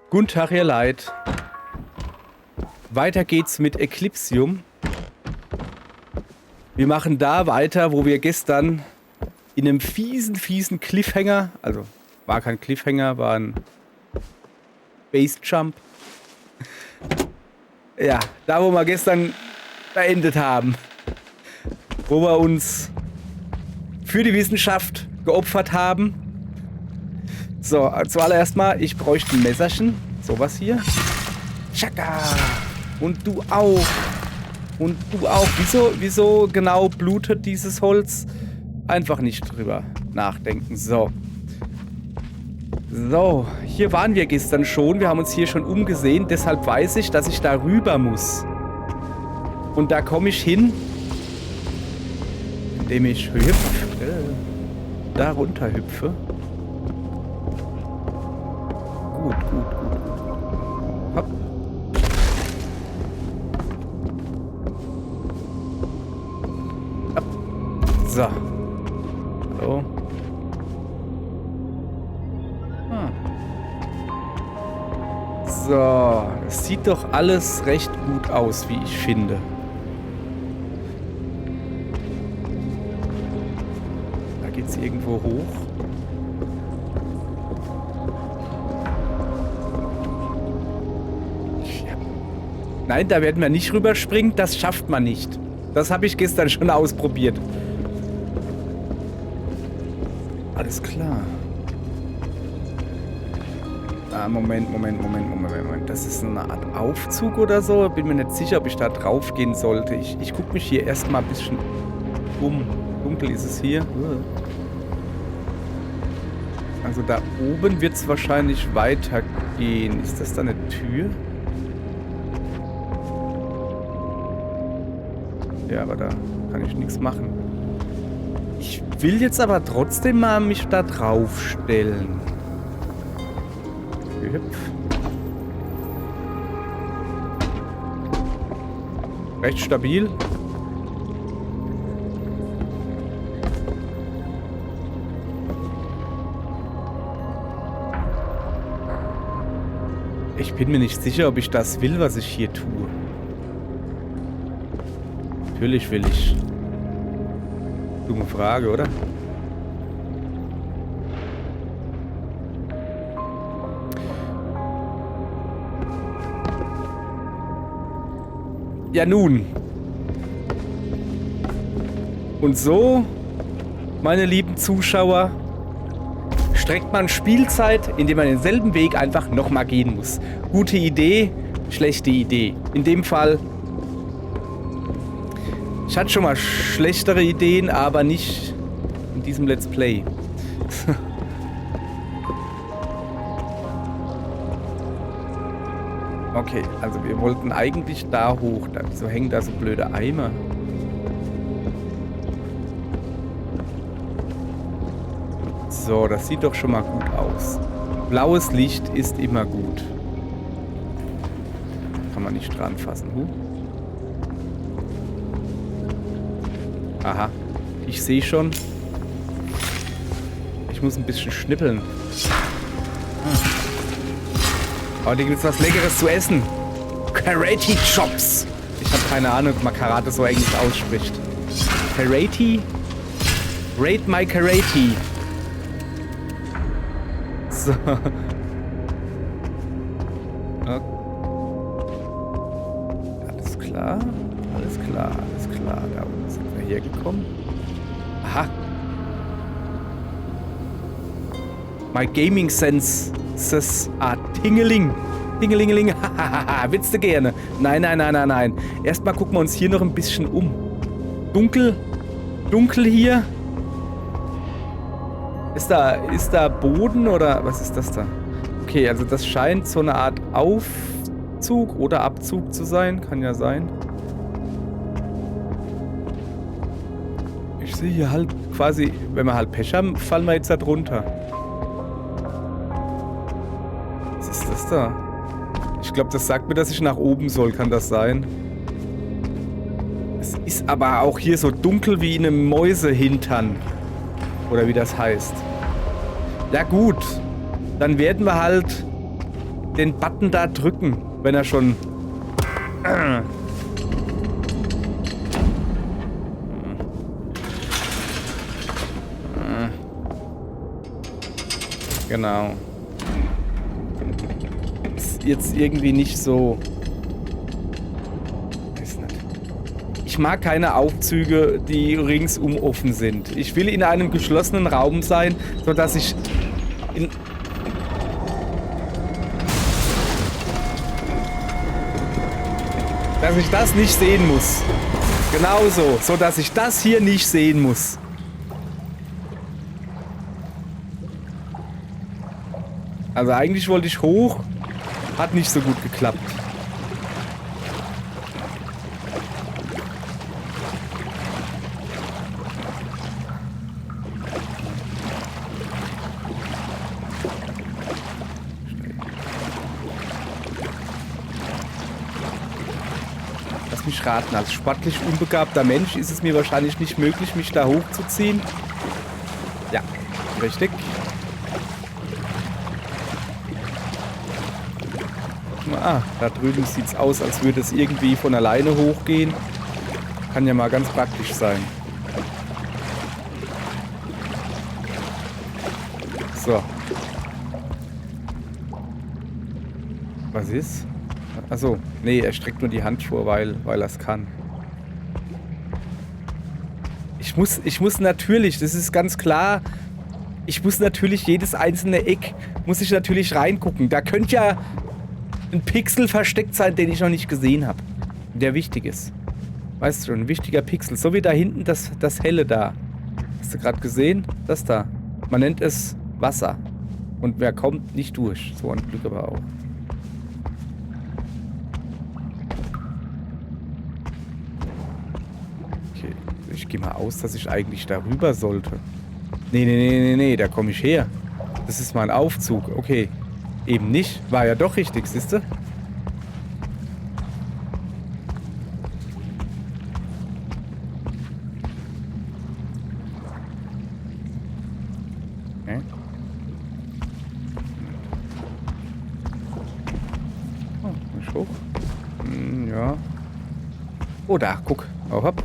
Guten Tag, ihr Leid. Weiter geht's mit Eclipsium. Wir machen da weiter, wo wir gestern in einem fiesen Cliffhanger, also war kein Cliffhanger, war ein Base-Jump. Ja, da wo wir gestern beendet haben. Wo wir uns für die Wissenschaft geopfert haben. So, zuallererst mal, ich bräuchte ein Messerchen. Sowas hier. Tschakka. Und du auch. Und du auch. Wieso genau blutet dieses Holz? Einfach nicht drüber nachdenken. So. So, hier waren wir gestern schon. Wir haben uns hier schon umgesehen. Deshalb weiß ich, dass ich da rüber muss. Und da komme ich hin, indem ich da runter hüpfe. Gut. Hopp. Hopp. So. Hallo. So, das sieht doch alles recht gut aus, wie ich finde. Da geht's irgendwo hoch. Nein, da werden wir nicht rüberspringen. Das schafft man nicht. Das habe ich gestern schon ausprobiert. Alles klar. Ah, Moment. Das ist eine Art Aufzug oder so. Bin mir nicht sicher, ob ich da drauf gehen sollte. Ich gucke mich hier erstmal ein bisschen um. Dunkel ist es hier. Also da oben wird es wahrscheinlich weitergehen. Ist das da eine Tür? Ja, aber da kann ich nichts machen. Ich will jetzt aber trotzdem mal mich da drauf stellen. Hüpf. Recht stabil. Ich bin mir nicht sicher, ob ich das will, was ich hier tue. Natürlich will ich. Dumme Frage, oder? Ja nun. Und so, meine lieben Zuschauer, streckt man Spielzeit, indem man denselben Weg einfach nochmal gehen muss. Gute Idee, schlechte Idee. In dem Fall, ich hatte schon mal schlechtere Ideen, aber nicht in diesem Let's Play. Okay, also wir wollten eigentlich da hoch. Wieso hängen da so blöde Eimer? So, das sieht doch schon mal gut aus. Blaues Licht ist immer gut. Kann man nicht dran fassen. Aha, ich sehe schon. Ich muss ein bisschen schnippeln. Heute gibt es was Leckeres zu essen. Karate Chops. Ich habe keine Ahnung, ob man Karate so englisch ausspricht. Karate? Rate my Karate. So. Okay. Alles klar. Da unten sind wir hergekommen. Aha. My Gaming Senses are tingling. Tingelingeling. Hahaha. Willst du gerne? Nein. Erstmal gucken wir uns hier noch ein bisschen um. Dunkel hier. Ist da Boden oder was ist das da? Okay, also das scheint so eine Art Aufzug oder Abzug zu sein. Kann ja sein. Ich sehe hier halt quasi, wenn wir halt Pech haben, fallen wir jetzt da drunter. Was ist das da? Ich glaube, das sagt mir, dass ich nach oben soll. Kann das sein? Es ist aber auch hier so dunkel wie in einem Mäusehintern. Oder wie das heißt. Ja gut. Dann werden wir halt den Button da drücken, wenn er schon... Genau. Ist jetzt irgendwie nicht so... Weiß nicht. Ich mag keine Aufzüge, die ringsum offen sind. Ich will in einem geschlossenen Raum sein, sodass ich dass ich das nicht sehen muss. Genauso, so dass ich das hier nicht sehen muss. Also eigentlich wollte ich hoch, hat nicht so gut geklappt. Lass mich raten, als sportlich unbegabter Mensch ist es mir wahrscheinlich nicht möglich, mich da hochzuziehen. Ja, richtig. Ah, da drüben sieht es aus, als würde es irgendwie von alleine hochgehen. Kann ja mal ganz praktisch sein. So. Was ist? Achso, nee, er streckt nur die Hand vor, weil er es kann. Ich muss natürlich, das ist ganz klar, ich muss natürlich jedes einzelne Eck, muss ich natürlich reingucken. Da könnte ja ein Pixel versteckt sein, den ich noch nicht gesehen habe. Der wichtig ist. Weißt du schon, ein wichtiger Pixel. So wie da hinten das helle da. Hast du gerade gesehen? Das da. Man nennt es Wasser. Und wer kommt nicht durch. So ein Glück aber auch. Okay, ich gehe mal aus, dass ich eigentlich darüber sollte. Nee, da komme ich her. Das ist mein Aufzug. Okay. Eben nicht. War ja doch richtig, siehst du? Okay. Oh, nicht hoch. Ja. Oh, da, guck. Oh, hopp.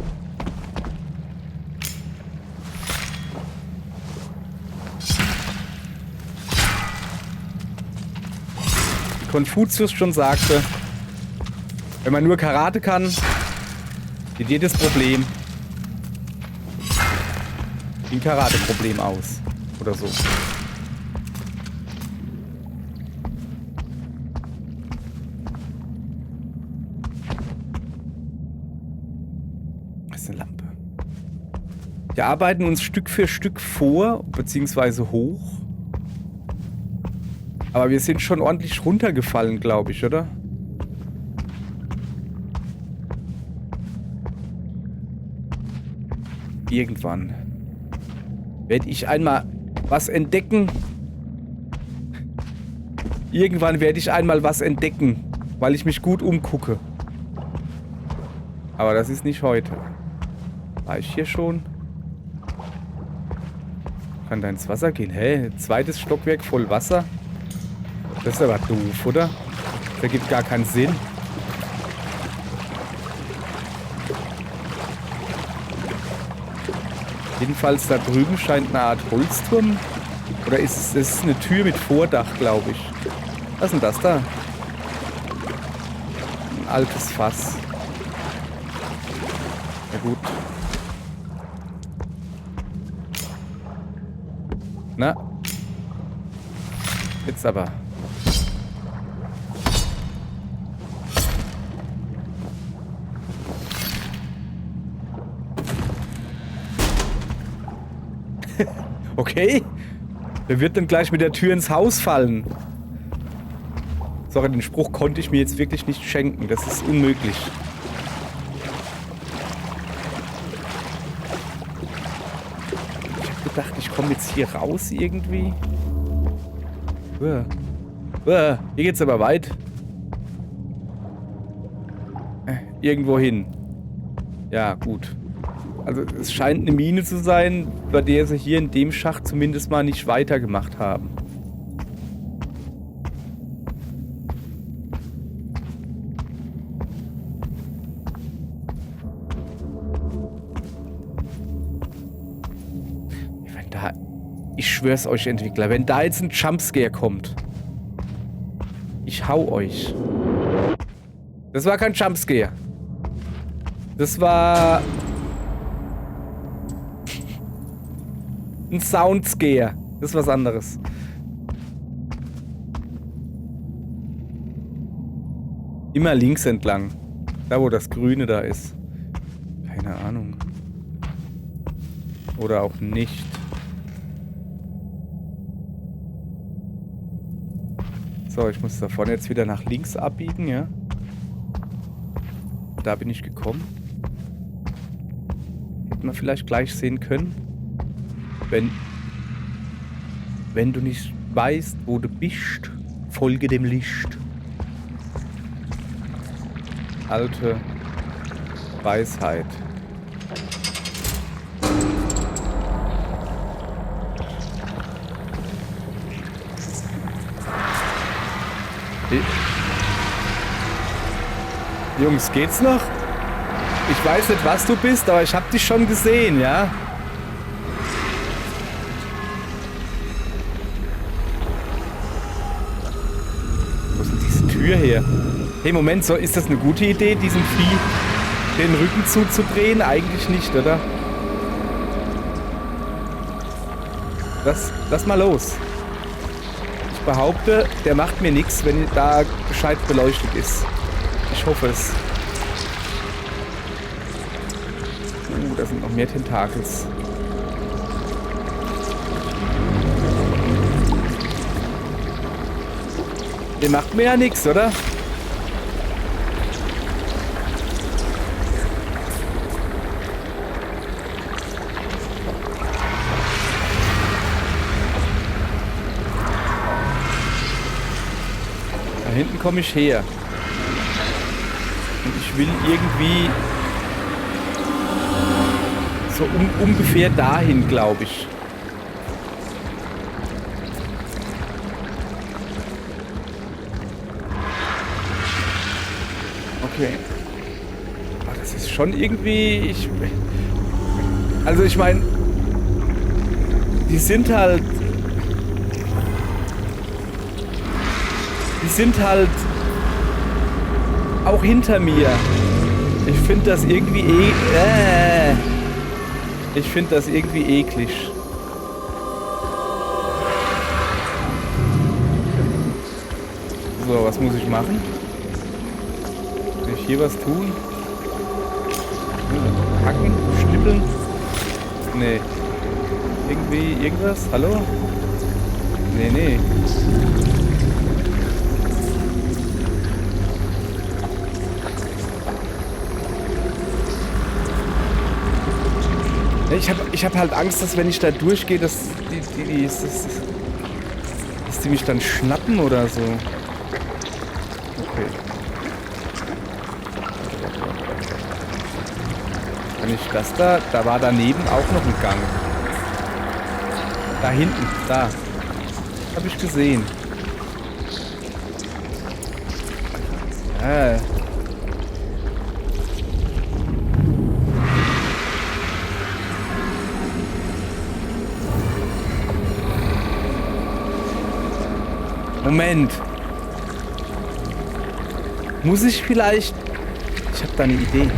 Konfuzius schon sagte, wenn man nur Karate kann, geht jedes Problem wie ein Karate-Problem aus. Oder so. Das ist eine Lampe. Wir arbeiten uns Stück für Stück vor, beziehungsweise hoch. Aber wir sind schon ordentlich runtergefallen, glaube ich, oder? Irgendwann werde ich einmal was entdecken. Irgendwann werde ich einmal was entdecken, weil ich mich gut umgucke. Aber das ist nicht heute. War ich hier schon? Kann da ins Wasser gehen? Hä? Zweites Stockwerk voll Wasser? Das ist aber doof, oder? Das ergibt gar keinen Sinn. Jedenfalls da drüben scheint eine Art Holzturm. Oder ist es eine Tür mit Vordach, glaube ich. Was ist denn das da? Ein altes Fass. Na gut. Na. Jetzt aber. Okay. Der wird dann gleich mit der Tür ins Haus fallen. Sorry, den Spruch konnte ich mir jetzt wirklich nicht schenken. Das ist unmöglich. Ich habe gedacht, ich komme jetzt hier raus irgendwie. Hier geht's aber weit. Irgendwo hin. Ja, gut. Also es scheint eine Mine zu sein, bei der sie hier in dem Schacht zumindest mal nicht weitergemacht haben. Ich schwör's euch, Entwickler, wenn da jetzt ein Jumpscare kommt, ich hau euch. Das war kein Jumpscare. Das war ein Soundscare. Das ist was anderes. Immer links entlang. Da, wo das Grüne da ist. Keine Ahnung. Oder auch nicht. So, ich muss da vorne jetzt wieder nach links abbiegen, ja. Da bin ich gekommen. Hätten wir vielleicht gleich sehen können. Wenn du nicht weißt, wo du bist, folge dem Licht. Alte Weisheit. Jungs, geht's noch? Ich weiß nicht, was du bist, aber ich hab dich schon gesehen, ja? Wo ist denn diese Tür her? Hey, Moment, so, ist das eine gute Idee, diesem Vieh den Rücken zuzudrehen? Eigentlich nicht, oder? Lass mal los. Ich behaupte, der macht mir nichts, wenn da gescheit beleuchtet ist. Ich hoffe es. Da sind noch mehr Tentakels. Der macht mir ja nichts, oder? Da hinten komme ich her. Und ich will irgendwie so ungefähr dahin, glaube ich. Okay. Aber das ist schon irgendwie... Also ich meine... Die sind halt auch hinter mir. Ich finde das irgendwie Ich finde das irgendwie eklig. So, was muss ich machen? Will ich hier was tun? Hacken? Schnippeln? Nee. Irgendwie irgendwas? Hallo? Nee. Ich hab halt Angst, dass wenn ich da durchgehe, dass die mich dann schnappen oder so. Okay. Kann ich das da? Da war daneben auch noch ein Gang. Da hinten, da. Hab ich gesehen. Moment. Muss ich vielleicht... Ich habe da eine Idee.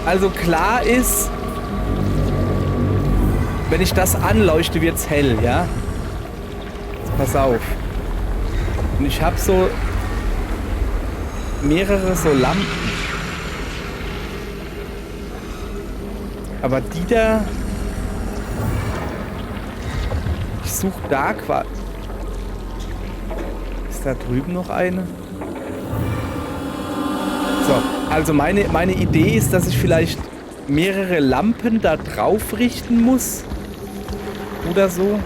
Also klar ist, wenn ich das anleuchte, wird's hell, ja? Jetzt pass auf. Und ich habe so mehrere so Lampen. Aber die da... Ich suche da quasi... Ist da drüben noch eine? So, also meine Idee ist, dass ich vielleicht mehrere Lampen da drauf richten muss. Oder so.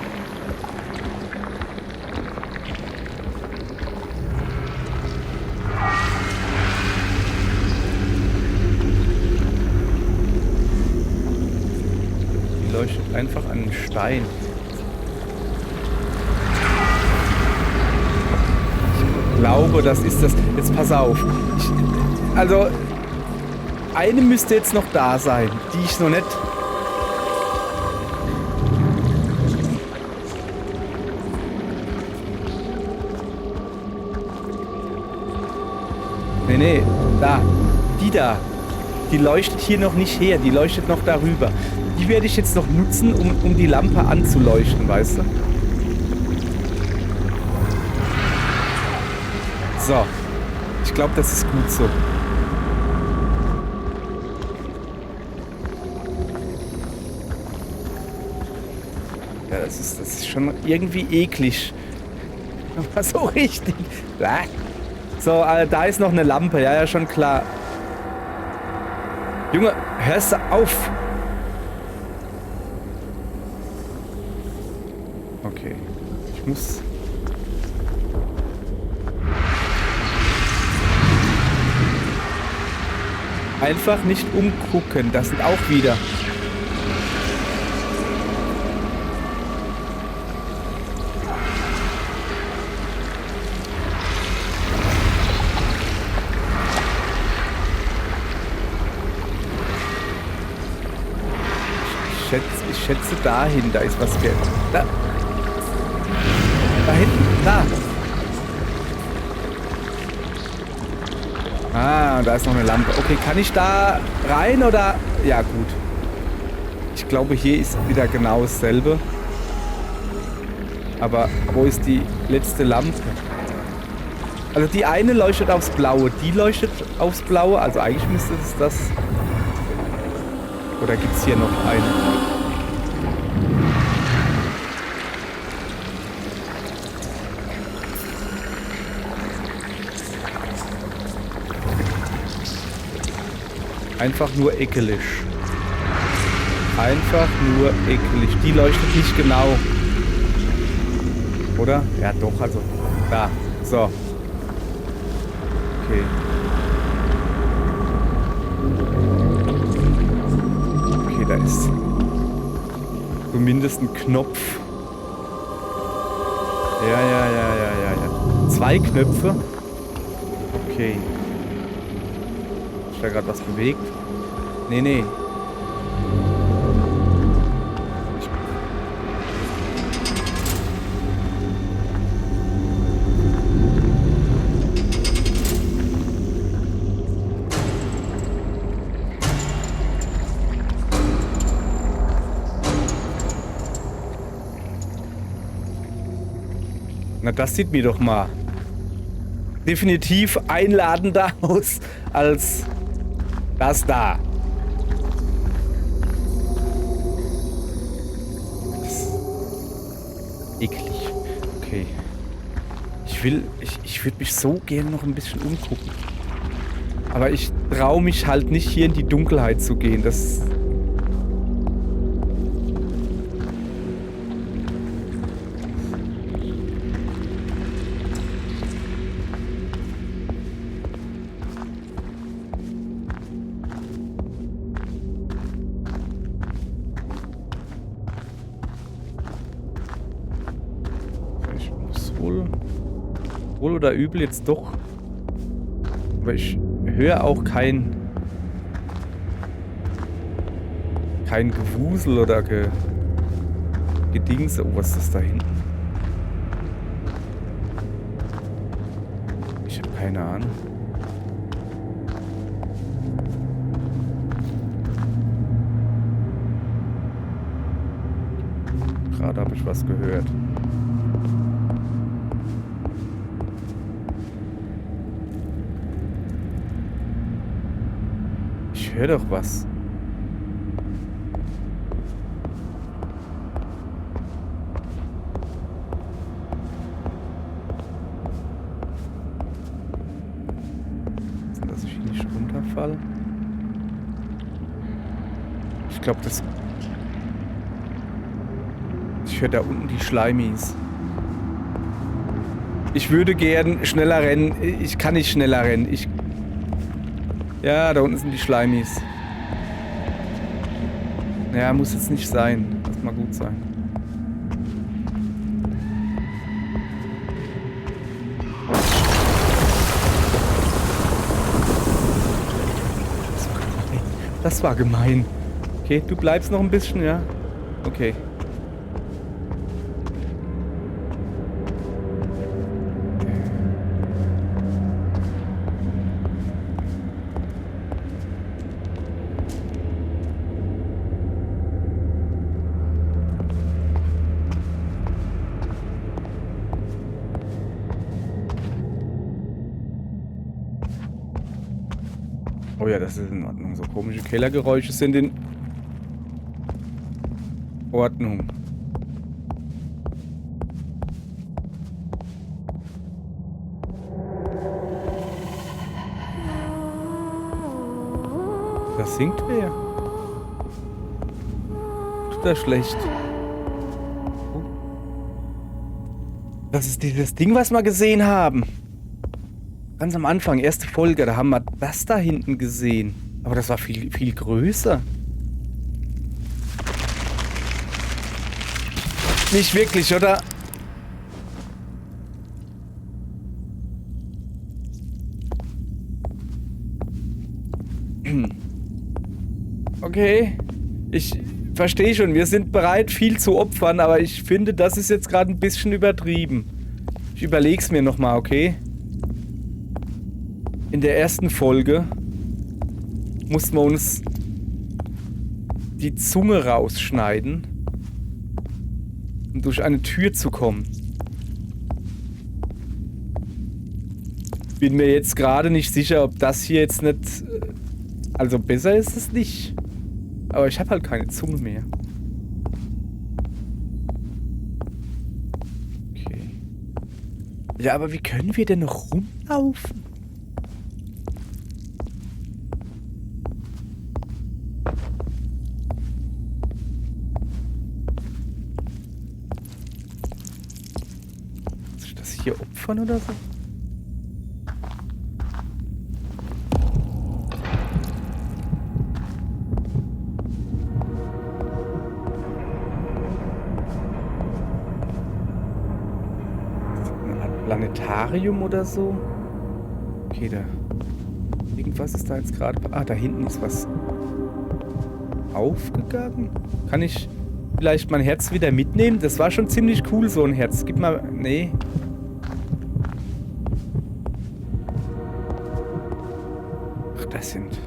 Leuchtet einfach an den Stein. Ich glaube, das ist das. Jetzt pass auf. Also, eine müsste jetzt noch da sein, die ich noch nicht... Nee, da. Die da. Die leuchtet hier noch nicht her, die leuchtet noch darüber. Die werde ich jetzt noch nutzen, um die Lampe anzuleuchten, weißt du? So. Ich glaube, das ist gut so. Ja, das ist schon irgendwie eklig. Aber so richtig. So, da ist noch eine Lampe. Ja, schon klar. Junge, hörst du auf? Okay. Ich muss... Einfach nicht umgucken. Das sind auch wieder... Ich schätze dahin, da ist was Da hinten, da. Ah, da ist noch eine Lampe. Okay, kann ich da rein oder? Ja, gut. Ich glaube, hier ist wieder genau dasselbe. Aber wo ist die letzte Lampe? Also die eine leuchtet aufs Blaue, die leuchtet aufs Blaue. Also eigentlich müsste es das... Oder gibt es hier noch eine? Einfach nur ekelig. Einfach nur ekelig. Die leuchtet nicht genau. Oder? Ja, doch, also. Da. So. Okay. Okay, da ist zumindest ein Knopf. Ja. 2 Knöpfe. Okay. Ist da gerade was bewegt? Nee. Na, das sieht mir doch mal definitiv einladender aus als das da. Eklig. Okay. Ich würde mich so gerne noch ein bisschen umgucken. Aber ich traue mich halt nicht, hier in die Dunkelheit zu gehen. Das... Wohl oder übel jetzt doch. Aber ich höre auch kein Gewusel oder Gedingse. Oh, was ist das da hinten? Ich habe keine Ahnung. Gerade habe ich was gehört. Ich höre doch was. Dass ich hier nicht runterfalle. Ich glaube, das... Ich höre da unten die Schleimis. Ich würde gern schneller rennen. Ich kann nicht schneller rennen. Ja, da unten sind die Schleimis. Ja, muss jetzt nicht sein. Lass mal gut sein. Das war gemein. Okay, du bleibst noch ein bisschen, ja? Okay. Oh ja, das ist in Ordnung. So komische Kellergeräusche sind in Ordnung. Das singt wer? Tut das schlecht. Das ist dieses Ding, was wir gesehen haben. Ganz am Anfang, erste Folge, da haben wir das da hinten gesehen. Aber das war viel, viel größer. Nicht wirklich, oder? Okay. Ich verstehe schon, wir sind bereit, viel zu opfern, aber ich finde, das ist jetzt gerade ein bisschen übertrieben. Ich überleg's mir nochmal, okay? In der ersten Folge mussten wir uns die Zunge rausschneiden, um durch eine Tür zu kommen. Bin mir jetzt gerade nicht sicher, ob das hier jetzt nicht... Also besser ist es nicht. Aber ich habe halt keine Zunge mehr. Okay. Ja, aber wie können wir denn noch rumlaufen? Hier opfern oder so? Eine Art Planetarium oder so? Okay, da. Irgendwas ist da jetzt gerade. Ah, da hinten ist was aufgegangen. Kann ich vielleicht mein Herz wieder mitnehmen? Das war schon ziemlich cool, so ein Herz. Gib mal. Nee. Das sind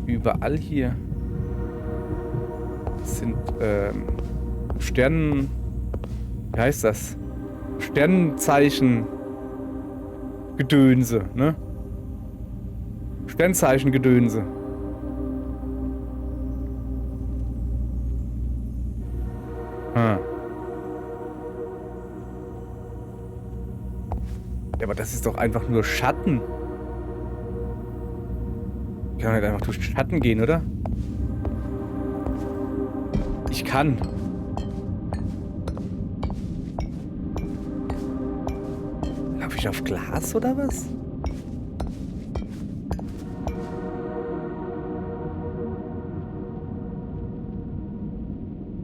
überall hier. Das sind Sternen. Wie heißt das? Sternzeichen Gedönse, ne? Sternzeichen Gedönse. Ah. Ja, aber das ist doch einfach nur Schatten. Ich kann halt einfach durch Schatten gehen, oder? Ich kann. Laufe ich auf Glas oder was?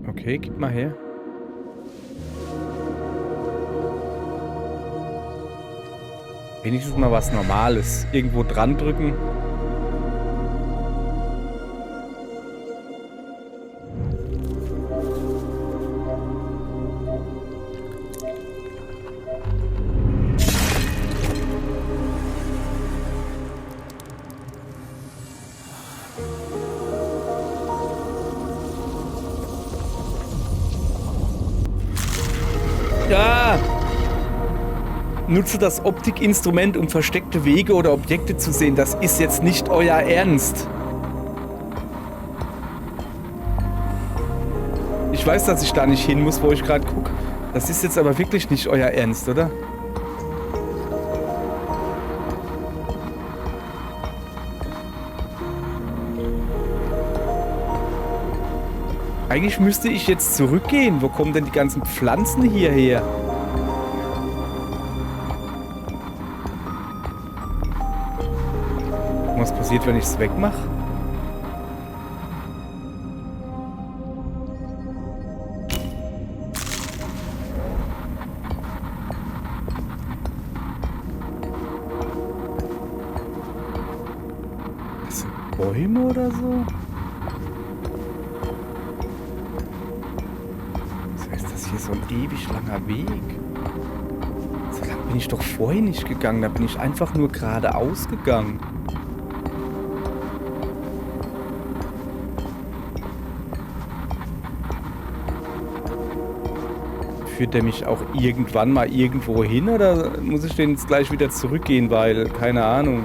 Okay, gib mal her. Wenigstens mal was Normales. Irgendwo dran drücken. Ja! Nutze das Optikinstrument, um versteckte Wege oder Objekte zu sehen. Das ist jetzt nicht euer Ernst. Ich weiß, dass ich da nicht hin muss, wo ich gerade gucke. Das ist jetzt aber wirklich nicht euer Ernst, oder? Eigentlich müsste ich jetzt zurückgehen. Wo kommen denn die ganzen Pflanzen hierher? Was passiert, wenn ich es wegmache? Das sind Bäume oder so? Was heißt das hier so ein ewig langer Weg? So lang bin ich doch vorhin nicht gegangen. Da bin ich einfach nur geradeaus gegangen. Führt der mich auch irgendwann mal irgendwo hin oder muss ich den jetzt gleich wieder zurückgehen, weil, keine Ahnung.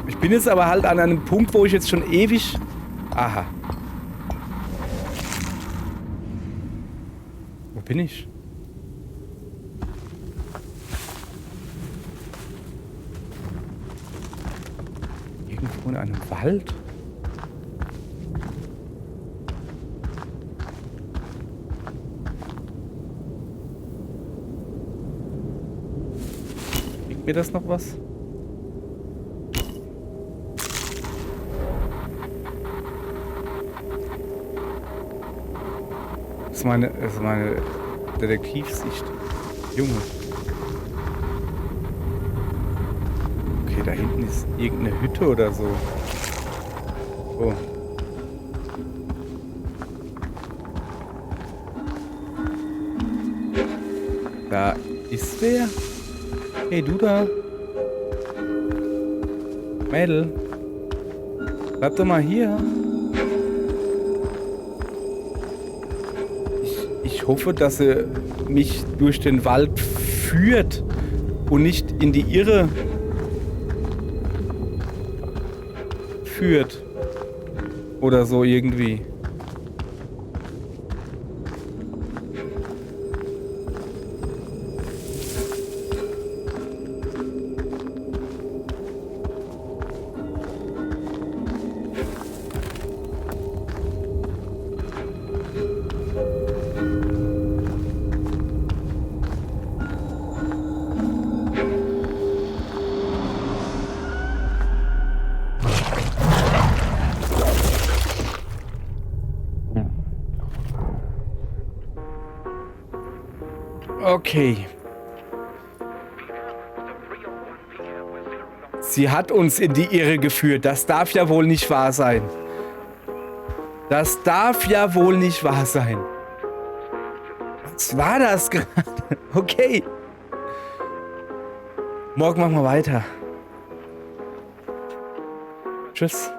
Ich bin jetzt aber halt an einem Punkt, wo ich jetzt schon ewig... Aha. Wo bin ich? Irgendwo in einem Wald? Bringt mir das noch was? Das ist meine Detektivsicht. Junge. Okay, da hinten ist irgendeine Hütte oder so. Oh. Da ist wer? Hey, du da. Mädel. Bleib doch mal hier. Ich hoffe, dass er mich durch den Wald führt und nicht in die Irre führt. Oder so irgendwie. Okay. Sie hat uns in die Irre geführt. Das darf ja wohl nicht wahr sein. Das darf ja wohl nicht wahr sein. Was war das gerade? Okay. Morgen machen wir weiter. Tschüss.